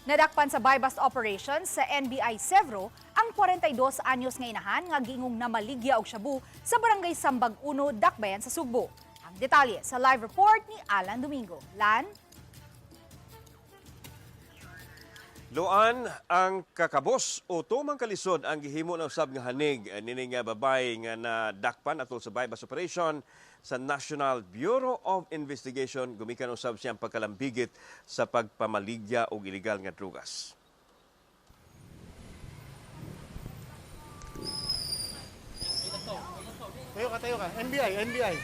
Nadakpan sa bypass operations sa NBI Sevro ang 42 anyos nga inahan nga gingong namaligya og shabu sa barangay Sambag 1, Dakbayan sa Sugbo. Ang detalye sa live report ni Alan Domingo. Lan? Luan ang kakabos o tumang kalisod ang gihimo ng usab nga hanig nini nga babay nga nadakpan atol sa bypass operation sa National Bureau of Investigation gumikan usab siyang pagkalambigit sa pagpamaligya og illegal nga drugas. Tayo ka. NBI.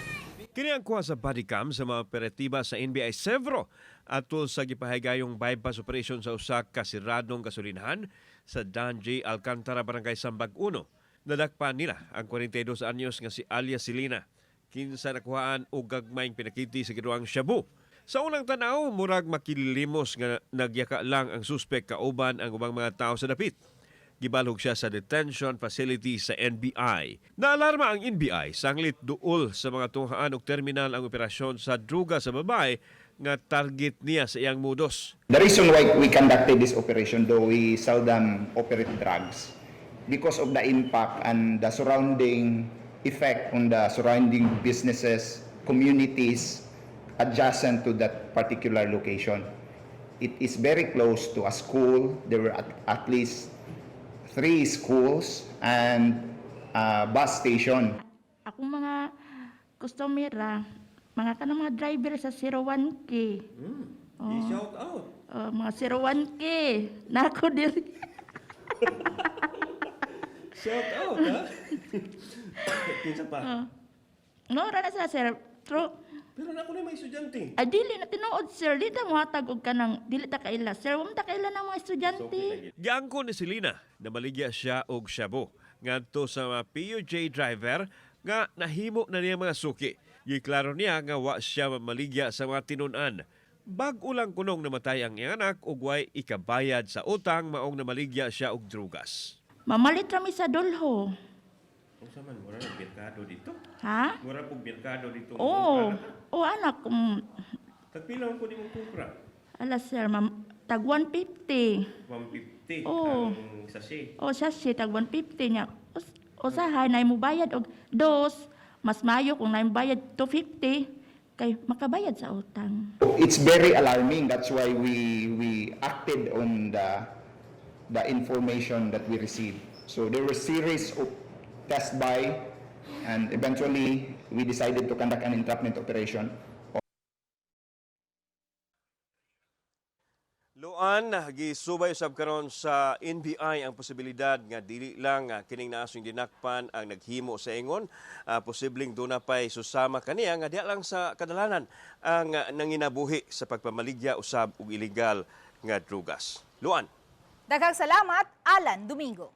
Kini ang kuha sa body cam sa mga operatiba sa NBI Sevro atol sa gipahigayong bypass operation sa usa ka siradong gasolinahan sa Dan J. Alcantara, Barangay Sambag 1. Nadakpan nila ang 42 anyos nga si Alia Silina. Kinsa nakuhaan og gagmayng pinakiti sa giduang shabu. Sa unang tanaw, murag makilimos nga nagyaka lang ang suspek kauban ang ubang mga tao sa dapit. Gibalhog siya sa detention facility sa NBI. Naalarma ang NBI sanglit duol sa mga tunghaan og terminal ang operasyon sa druga sa babae nga target niya sa iyang modus. The reason why we conducted this operation, though we seldom operate drugs, because of the impact and the surrounding effect on the surrounding businesses, communities adjacent to that particular location. It is very close to a school. There were at least 3 schools and a bus station. Akong mga customer, mga mga driver sa 01K. Shout out. Mga 01K. Nako diri. Shout out, ha? Kinsa pa? Ngora na sila, sir. True. Pero na ako na may estudyante. Dili na tinuod, sir. Di ta muhatag og kanang dili ta kaila. Sir, wala ta kaila ng mga estudyante. Giangko ni Selena na maligya siya og shabu ngadto sa mga PUJ driver nga nahimo na niya mga suki. Giklaro niya nga wa siya maligya sa mga tinun-an. Bag-o lang kunong namatay ang iyang anak ug way ikabayad sa utang maong namaligya siya og drugas. Mamalit rami sa dulho. Unsa man mura ng merkado dito? Ha? Mura pug merkado dito. Oo, anak. Tagpila ko nimong kupra? Ala, sir, tag 150. 150 Oo. ang sachet. O siya tag 150 niya. Usahay na mo bayad og dos. Mas mayo kung na mo bayad 250 kay makabayad sa utang. It's very alarming. That's why we acted on the information that we received. So there were series of test buy, and eventually we decided to conduct an entrapment operation. Luan, gisubay usab karon sa NBI ang posibilidad nga dili lang kining naasong dinakpan ang naghimo sa ingon, posibleng doon na pa'y susama kaniya nga diya lang sa kadalanan ang nanginabuhi sa pagpamaligya usab og illegal nga drugas. Luan. Daghang salamat, Alan Domingo.